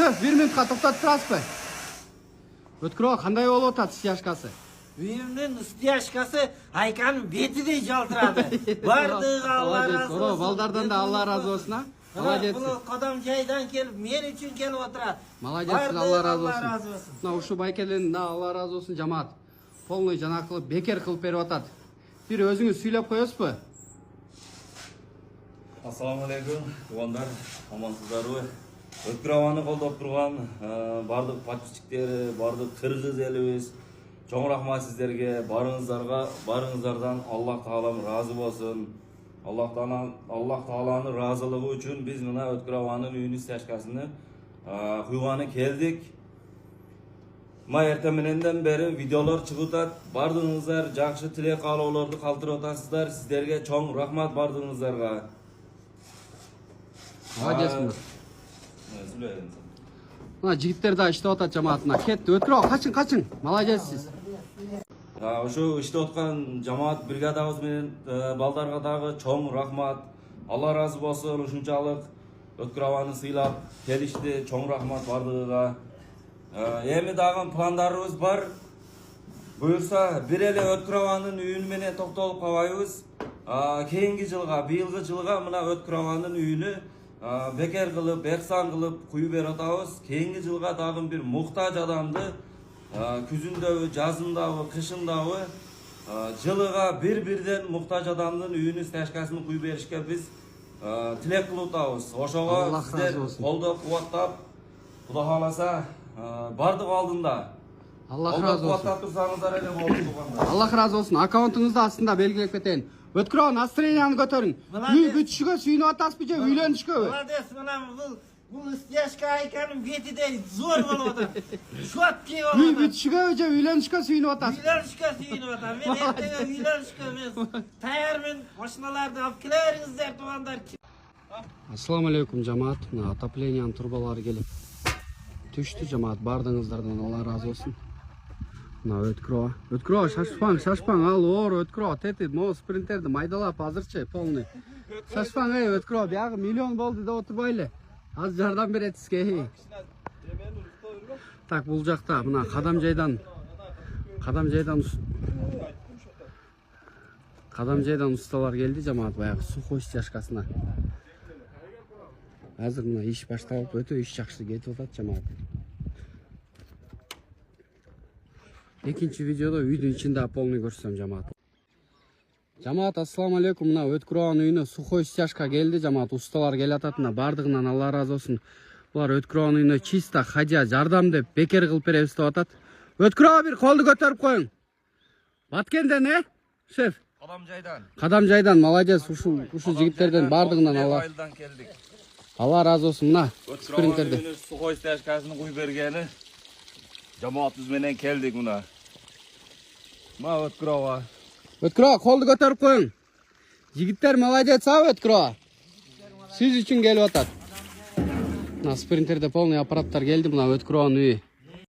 Шеф, 1 минутқа тоқтатып тұрасыз ба? Өткір қандай болып отады стяжкасы? Үйімнің стяжкасы Айканың бетідей жалтырады. Бардығы Алла разы болсын. Балдардан да Алла разы болсын, а? Молодец. Бұл қадам жайдан келіп, мен үшін келіп отырады. Молодец, Алла разы болсын. Мына ушу байкелен да Алла разы болсын, жамаат. Полный жана кылып, бекер кылып берип атат. Бир өзүңүз сүйлөп коесузбу? Ассаламу алейкум, тугандар, амансыздарбы? Өткір ауаны колдоп турган бардык подписчиктери, бардык кыргыз элибиз, чоң рахмат сиздерге, барыңыздардан Аллах Таалам разы болсын. Аллах Тааланын разылыгы үчүн биз мына Өткір ауанын үйүнүн стяжкасыны куйганы келдик. Ма эртең мененден бери видеолор чыгып атат. Бардыгыңыздар жакшы тилек каалоолорду калтырып атасыздар. Сиздерге чоң рахмат бардыгыңыздарга. Молодец. Мына жигиттер да иштеп атат жамаатына. Кетти, Өткір качың. Молодец сиз. Ошо иштеп аткан жамаат бригадабыз менен балдарга дагы чоң рахмат. Алла разы болсун, ушунчалык Өткір ауаны сыйлап келишти. Чоң рахмат бардыгыга. Эми дагы пландарыбыз бар. Буюрса, бир эле Өткір ауанын үйүнү менен токтолуп калбайбыз. Кийинки жылга, быйылкы жылга мына Өткір ауанын үйүнү бекер кылып, бексан кылып куюп берип атабыз. Кийинки жылга дагы бир муктаж адамды күзүндөбү, жазындабы, кышындабы жылыга бир-бирден муктаж адамдын үйүнүн стяжкасын куюп беришке биз тилек кылып атабыз. Ошого сиздер колдоп, кубаттап, Кудай кааласа бардык алдында. Аллах разы болсын. Кубаттап турсаңыздар эле болду тугандар. Аллах разы болсын. Аккаунтуңузду астында белгилеп кетейин. Өткір настроенияны көтөрүң. Үй бүтүшүгө сүйүнүп атасызбы же үйлөнүшкөбү? Молодец, мына бұл стяжка Айканың бетидей зор болуп атат. Шотки болуп атат. Үй бүтүшүгө же үйлөнүшкө сүйүнүп атасыз? Үйлөнүшкө сүйүнүп атам. Мен эртең үйлөнүшкө эмес. Таярмын, машиналарды алып келериңиздер тугандар. Ассаламу алейкум жамаат. Мына отоплениянын турбалары келип түштү жамаат. Бардыгыңыздардан Алла разы болсын. Мына Өткір, шашпаң, ал оор Өткір, тетит, могу спринтерди майдалап азырчы полный. Шашпаң, Өткір, биягы миллион болду деп отурбайлы. Аз жардам беретсизге. Так, бул жакта мына кадам жайдан усталар келди жамаат, баягы сухой стяжкасына. Азыр мына иш башталып, өтө иш жакшы кетип атат жамаат. Экинчи видеодо үйдүн ичинде полный көрсөтөм жамаат. Жамаат, ассаламу алейкум. Мына Өткір ауанын үйүнө сухой стяжка келди жамаат. Усталар келатат, мына бардыгынан Алла разы болсын. Булар Өткір ауанын үйүнө чисто хадя жардам деп бекер кылып беребиз деп атат. Өткір бир колду көтөрүп коюң. Баткенден, шеф? Кадам жайдан, молодец. Ушу жигиттерден бардыгынан Алла разы болсын. Мына спринтерди. Өткір ауанын сухой стяжкасын куюп бергени жамаатыбыз менен келдик мына. Мына Өткір, колду көтөрүп коюң. Жигиттер молодец, Өткір. Сиз үчүн келип атат. Мына спринтерде полный аппараттар келди, мына Өткір ауанын үйү.